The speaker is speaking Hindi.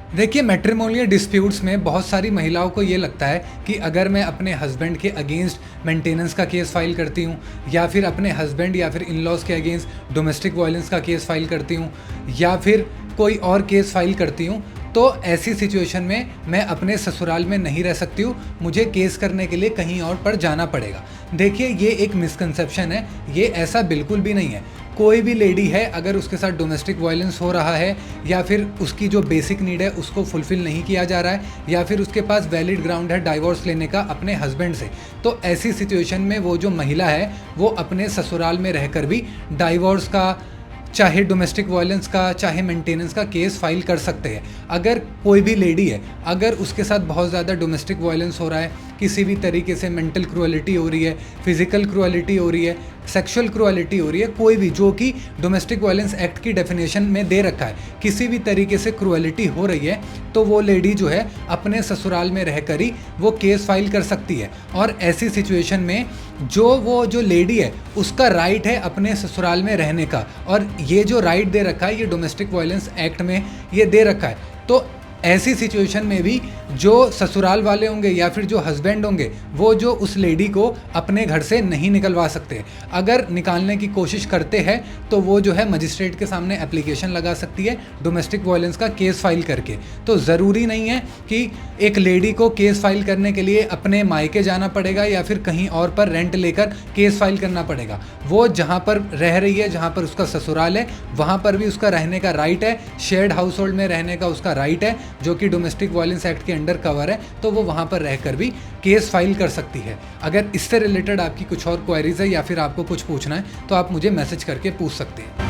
देखिए, मैट्रिमोनियल डिस्प्यूट्स में बहुत सारी महिलाओं को ये लगता है कि अगर मैं अपने हस्बैंड के अगेंस्ट मेंटेनेंस का केस फाइल करती हूँ या फिर अपने हस्बैंड या फिर इन-लॉज़ के अगेंस्ट डोमेस्टिक वायलेंस का केस फाइल करती हूँ या फिर कोई और केस फाइल करती हूँ, तो ऐसी सिचुएशन में मैं अपने ससुराल में नहीं रह सकती हूँ, मुझे केस करने के लिए कहीं और पर जाना पड़ेगा। देखिए, ये एक मिसकंसेप्शन है, ये ऐसा बिल्कुल भी नहीं है। कोई भी लेडी है, अगर उसके साथ डोमेस्टिक वायलेंस हो रहा है या फिर उसकी जो बेसिक नीड है उसको फुलफ़िल नहीं किया जा रहा है या फिर उसके पास वैलिड ग्राउंड है डाइवोर्स लेने का अपने हस्बैंड से, तो ऐसी सिचुएशन में वो जो महिला है वो अपने ससुराल में रहकर भी डाइवोर्स का, चाहे डोमेस्टिक वायलेंस का, चाहे मेंटेनेंस का केस फाइल कर सकते हैं। अगर कोई भी लेडी है, अगर उसके साथ बहुत ज़्यादा डोमेस्टिक वायलेंस हो रहा है, किसी भी तरीके से मेंटल क्रूअलिटी हो रही है, फिजिकल क्रूअलिटी हो रही है, सेक्सुअल क्रूअलिटी हो रही है, कोई भी जो कि डोमेस्टिक वायलेंस एक्ट की डेफिनेशन में दे रखा है, किसी भी तरीके से क्रूअलिटी हो रही है, तो वो लेडी जो है अपने ससुराल में रहकर ही वो केस फाइल कर सकती है। और ऐसी सिचुएशन में वो जो लेडी है उसका राइट है अपने ससुराल में रहने का, और ये जो राइट दे रखा है ये डोमेस्टिक वायलेंस एक्ट में ये दे रखा है। तो ऐसी सिचुएशन में भी जो ससुराल वाले होंगे या फिर जो हस्बैंड होंगे वो जो उस लेडी को अपने घर से नहीं निकलवा सकते। अगर निकालने की कोशिश करते हैं तो वो जो है मजिस्ट्रेट के सामने एप्लीकेशन लगा सकती है डोमेस्टिक वायलेंस का केस फाइल करके। तो ज़रूरी नहीं है कि एक लेडी को केस फाइल करने के लिए अपने मायके जाना पड़ेगा या फिर कहीं और पर रेंट लेकर केस फाइल करना पड़ेगा। वो जहाँ पर रह रही है, जहाँ पर उसका ससुराल है, वहाँ पर भी उसका रहने का राइट है, शेयर्ड हाउस होल्ड में रहने का उसका राइट है जो कि डोमेस्टिक वायलेंस एक्ट के अंडर कवर है, तो वो वहाँ पर रहकर भी केस फाइल कर सकती है। अगर इससे रिलेटेड आपकी कुछ और क्वेरीज है या फिर आपको कुछ पूछना है तो आप मुझे मैसेज करके पूछ सकते हैं।